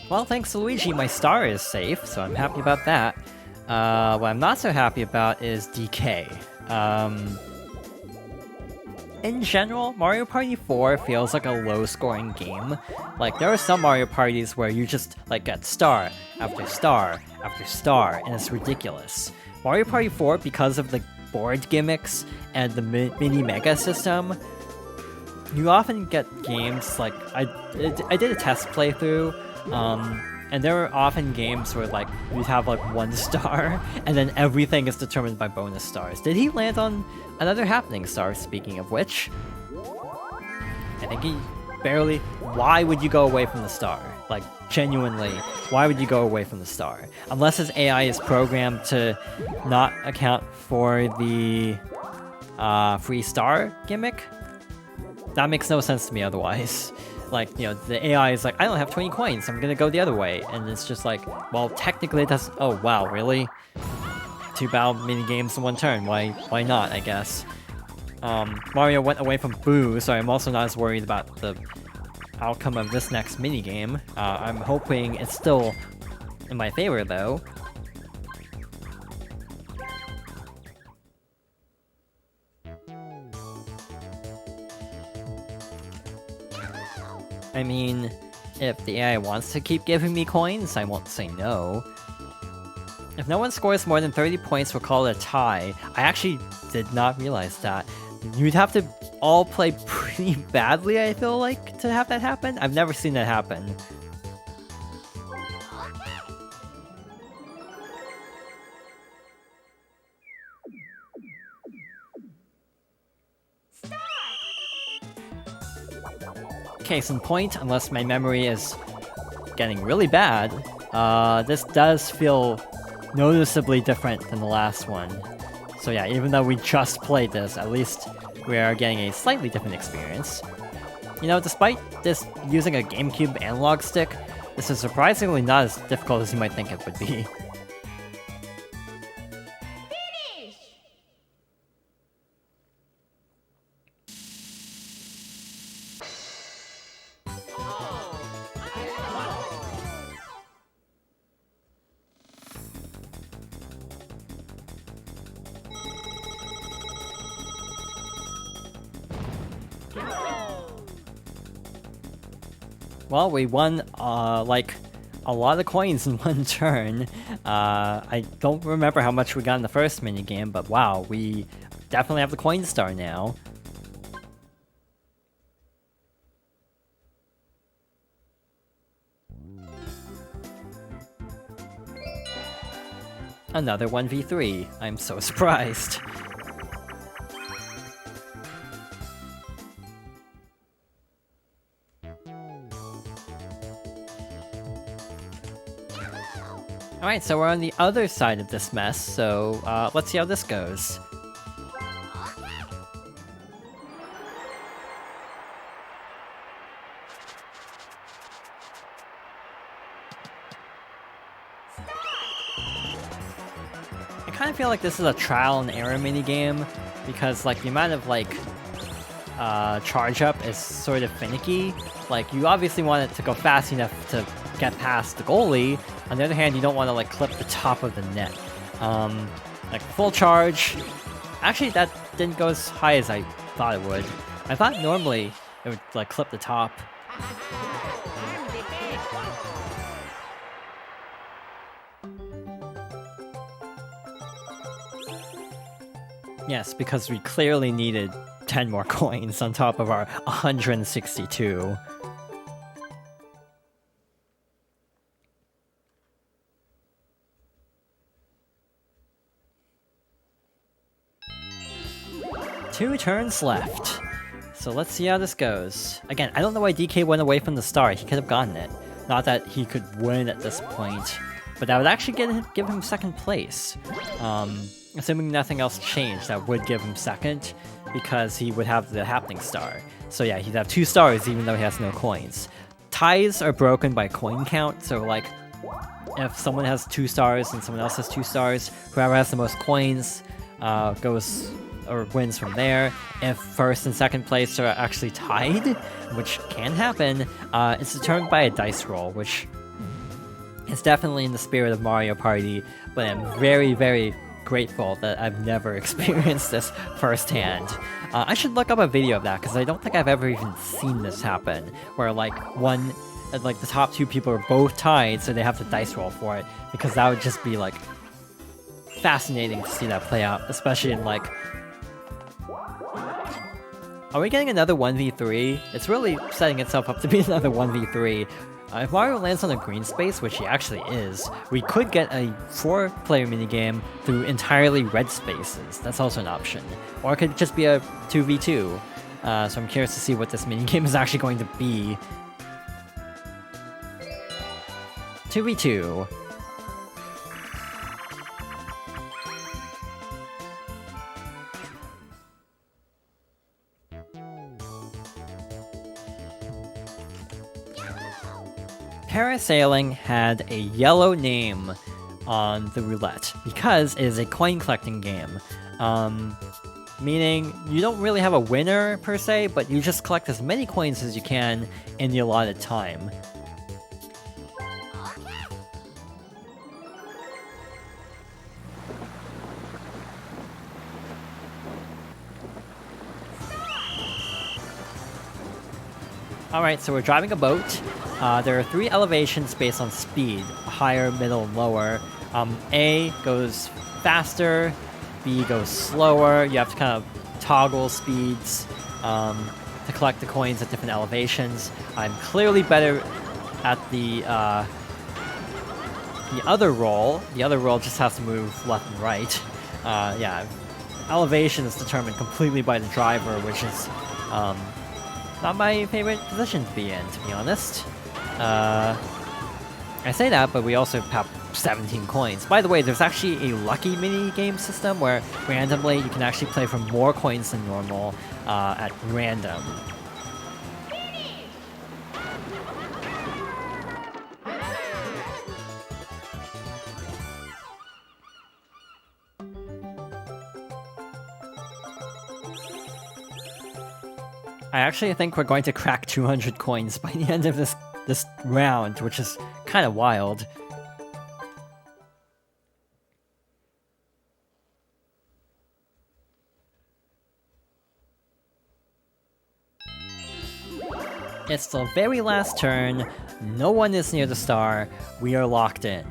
Well, thanks to Luigi, my star is safe, so I'm happy about that. What I'm not so happy about is DK. In general, Mario Party 4 feels like a low-scoring game. Like, there are some Mario Parties where you just, like, get star after star after star, and it's ridiculous. Mario Party 4, because of the board gimmicks and the mini mega system, you often get games like I did a test playthrough, and there were often games where like you'd have like 1 star, and then everything is determined by bonus stars. Did he land on another happening star? Speaking of which, I think he barely. Why would you go away from the star? Like genuinely, why would you go away from the star? Unless his AI is programmed to not account for the free star gimmick. That makes no sense to me otherwise. Like, you know, the AI is like, I don't have 20 coins, I'm gonna go the other way. And it's just like, well, technically that's... Oh, wow, really? 2 battle minigames in 1 turn, why not, I guess. Mario went away from Boo, so I'm also not as worried about the outcome of this next minigame. I'm hoping it's still in my favor, though. I mean, if the AI wants to keep giving me coins, I won't say no. If no one scores more than 30 points, we'll call it a tie. I actually did not realize that. You'd have to all play pretty badly, I feel like, to have that happen. I've never seen that happen. Case in point, unless my memory is getting really bad, this does feel noticeably different than the last one. So yeah, even though we just played this, at least we are getting a slightly different experience. You know, despite this using a GameCube analog stick, this is surprisingly not as difficult as you might think it would be. Well, we won, like, a lot of coins in 1 turn. I don't remember how much we got in the first minigame, but wow, we definitely have the coin star now. Another 1v3. I'm so surprised. Alright, so we're on the other side of this mess, so let's see how this goes. I kind of feel like this is a trial and error minigame, because like the amount of like charge up is sort of finicky. Like you obviously want it to go fast enough to get past the goalie. On the other hand, you don't want to like clip the top of the net. Like full charge. Actually, that didn't go as high as I thought it would. I thought normally it would like clip the top. Yes, because we clearly needed 10 more coins on top of our 162. Two turns left. So let's see how this goes. Again, I don't know why DK went away from the star. He could have gotten it. Not that he could win at this point, but that would actually give him 2nd place. Assuming nothing else changed, that would give him 2nd, because he would have the happening star. So yeah, he'd have 2 stars even though he has no coins. Ties are broken by coin count, so like, if someone has 2 stars and someone else has 2 stars, whoever has the most coins goes or wins from there. If 1st and 2nd place are actually tied, which can happen, it's determined by a dice roll, which It's definitely in the spirit of Mario Party, but I'm very, very grateful that I've never experienced this firsthand. I should look up a video of that, because I don't think I've ever even seen this happen, where like the top two people are both tied, so they have to dice roll for it, because that would just be like fascinating to see that play out, especially in like... Are we getting another 1v3? It's really setting itself up to be another 1v3. If Mario lands on a green space, which he actually is, we could get a 4-player minigame through entirely red spaces. That's also an option. Or it could just be a 2v2. So I'm curious to see what this minigame is actually going to be. 2v2. Parasailing had a yellow name on the roulette because it is a coin collecting game. Meaning you don't really have a winner per se, but you just collect as many coins as you can in the allotted time. Alright, so we're driving a boat. There are 3 elevations based on speed, higher, middle, and lower. A goes faster, B goes slower. You have to kind of toggle speeds to collect the coins at different elevations. I'm clearly better at the other roll. The other roll just has to move left and right. Yeah, elevation is determined completely by the driver, which is not my favorite position to be in, to be honest. I say that, but we also have 17 coins. By the way, there's actually a lucky mini-game system where randomly you can actually play for more coins than normal at random. I actually think we're going to crack 200 coins by the end of this round, which is kind of wild. It's the very last turn, no one is near the star, we are locked in.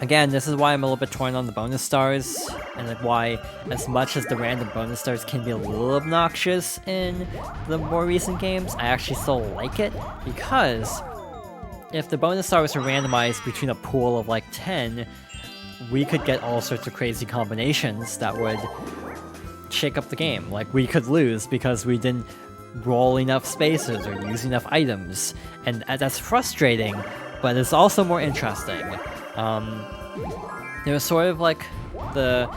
Again, this is why I'm a little bit torn on the bonus stars, and like why, as much as the random bonus stars can be a little obnoxious in the more recent games, I actually still like it, because if the bonus stars were randomized between a pool of like 10, we could get all sorts of crazy combinations that would shake up the game. Like, we could lose because we didn't roll enough spaces or use enough items, and that's frustrating, but it's also more interesting. There was sort of like the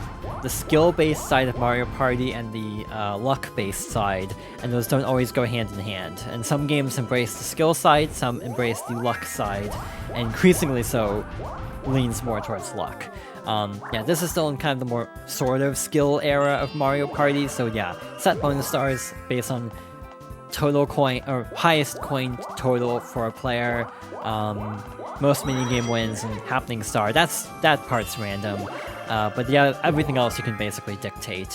skill-based side of Mario Party and the luck-based side, and those don't always go hand in hand. And some games embrace the skill side, some embrace the luck side, and increasingly so leans more towards luck. Yeah, this is still in kind of the more sort of skill era of Mario Party, so yeah, set bonus stars based on total coin, or highest coin total for a player, most minigame wins, and happening star. That part's random, but yeah, everything else you can basically dictate,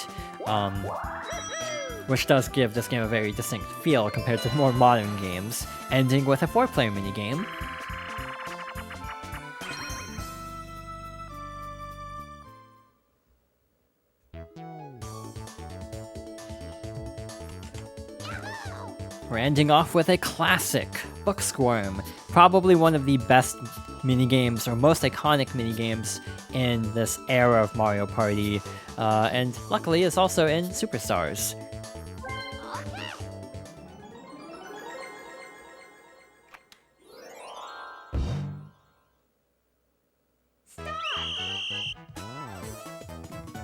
which does give this game a very distinct feel compared to more modern games, ending with a 4-player minigame. We're ending off with a classic, Book Squirm, probably one of the best minigames, or most iconic minigames in this era of Mario Party, and luckily it's also in Superstars.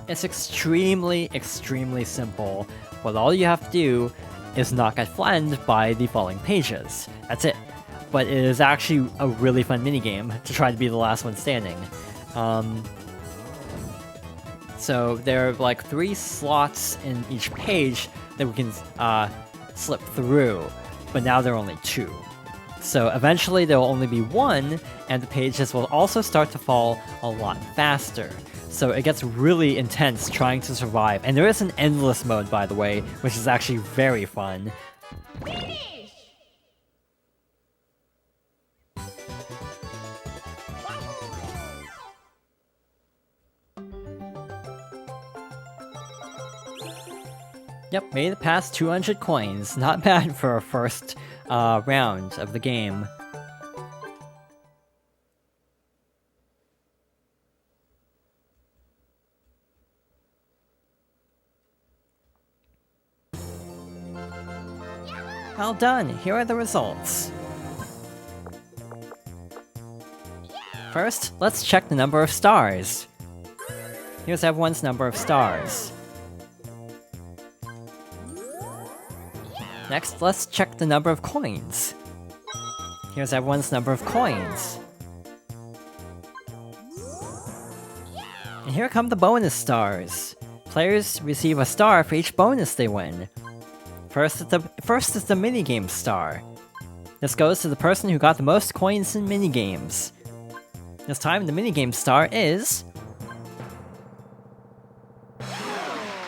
It's extremely, extremely simple, but all you have to do is not get flattened by the falling pages. That's it. But it is actually a really fun minigame to try to be the last one standing. So there are like 3 slots in each page that we can slip through, but now there are only 2. So eventually there will only be one, and the pages will also start to fall a lot faster. So it gets really intense trying to survive. And there is an endless mode, by the way, which is actually very fun. Yep, made it past 200 coins. Not bad for a first round of the game. Well done, here are the results. First, let's check the number of stars. Here's everyone's number of stars. Next, let's check the number of coins. Here's everyone's number of coins. And here come the bonus stars. Players receive a star for each bonus they win. First is the minigame star. This goes to the person who got the most coins in minigames. This time, the minigame star is...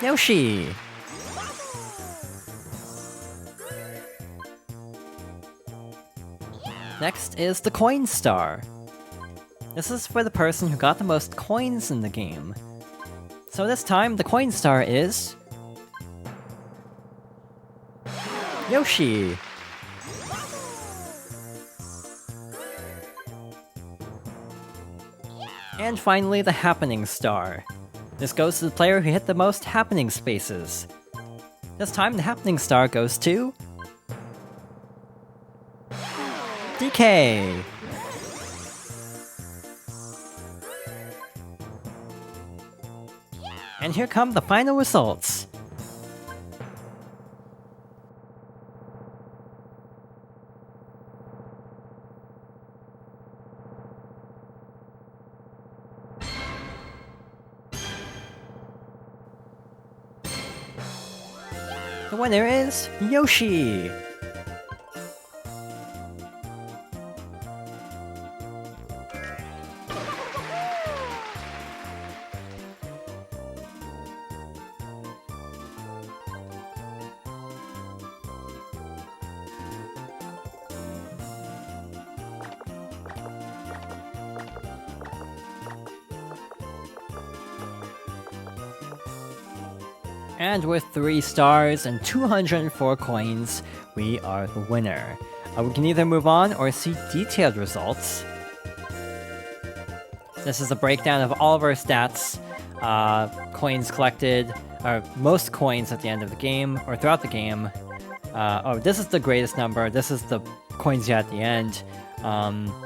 Yoshi! Next is the coin star. This is for the person who got the most coins in the game. So this time, the coin star is... Yoshi! And finally, the happening star. This goes to the player who hit the most happening spaces. This time, the happening star goes to... DK! And here come the final results. The winner is Yoshi! And with 3 stars and 204 coins, we are the winner. We can either move on or see detailed results. This is a breakdown of all of our stats, coins collected, or most coins at the end of the game, or throughout the game. Oh, this is the greatest number, this is the coins you had at the end.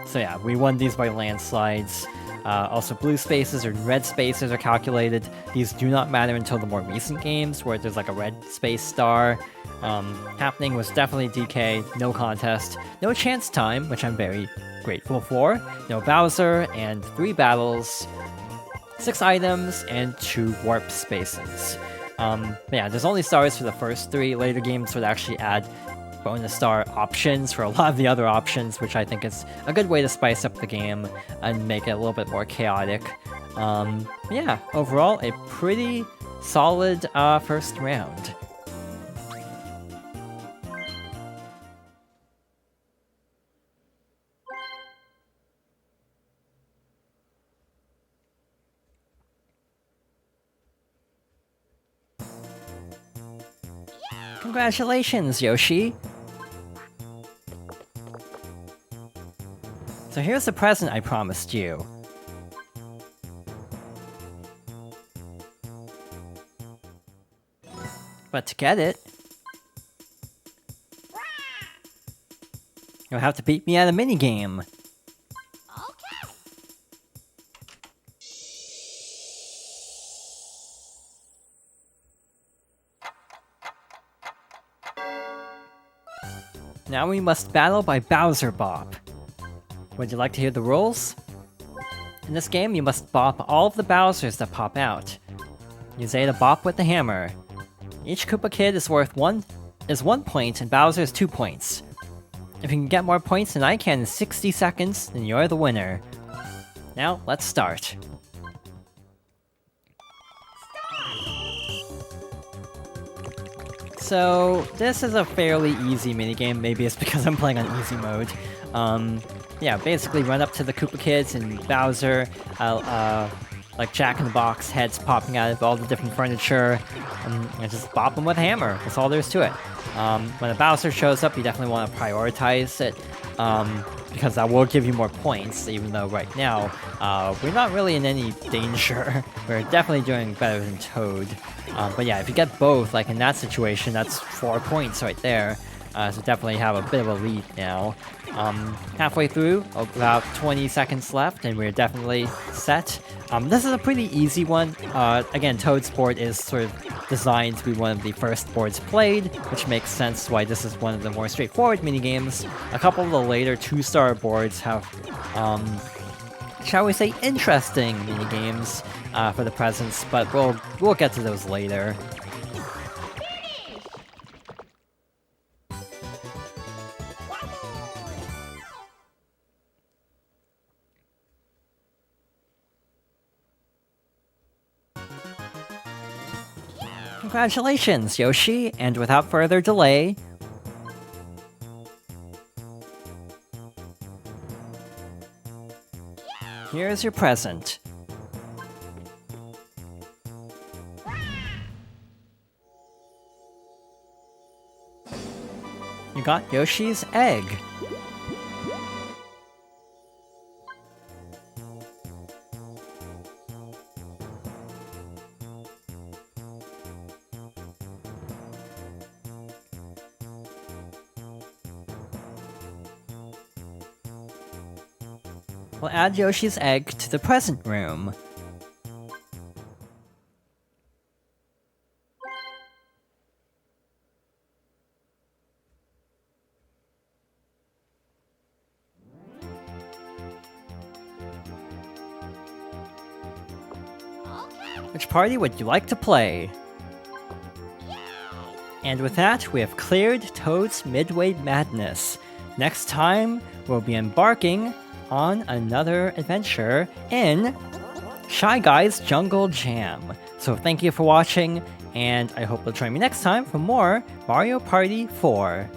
So yeah, we won these by landslides. Also, blue spaces or red spaces are calculated. These do not matter until the more recent games, where there's like a red space star. Happening was definitely DK, no contest. No chance time, which I'm very grateful for. No Bowser, and 3 battles, 6 items, and 2 warp spaces. But yeah, there's only stars for the first 3. Later games would actually add bonus star options for a lot of the other options, which I think is a good way to spice up the game and make it a little bit more chaotic. Yeah, overall, a pretty solid first round. Congratulations, Yoshi! So here's the present I promised you. But to get it, you'll have to beat me at a minigame. Okay. Now we must battle by Bowser Bop. Would you like to hear the rules? In this game, you must bop all of the Bowsers that pop out. Use A to bop with the hammer. Each Koopa Kid is worth 1 point and Bowser is 2 points. If you can get more points than I can in 60 seconds, then you're the winner. Now, let's start. So, this is a fairly easy minigame. Maybe it's because I'm playing on easy mode. Yeah, basically run up to the Koopa Kids and Bowser, like Jack-in-the-Box heads popping out of all the different furniture, and just bop them with a hammer. That's all there is to it. When a Bowser shows up, you definitely want to prioritize it, because that will give you more points, even though right now, we're not really in any danger. We're definitely doing better than Toad. But yeah, if you get both, like in that situation, that's 4 points right there. So definitely have a bit of a lead now. Halfway through, about 20 seconds left, and we're definitely set. This is a pretty easy one. Again, Toad's board is sort of designed to be one of the first boards played, which makes sense why this is one of the more straightforward minigames. A couple of the later 2-star boards have, shall we say, interesting minigames for the presents, but we'll get to those later. Congratulations, Yoshi, and without further delay, here's your present. You got Yoshi's egg. We'll add Yoshi's egg to the present room. Which party would you like to play? And with that, we have cleared Toad's Midway Madness. Next time, we'll be embarking on another adventure in Shy Guy's Jungle Jam. So thank you for watching, and I hope you'll join me next time for more Mario Party 4.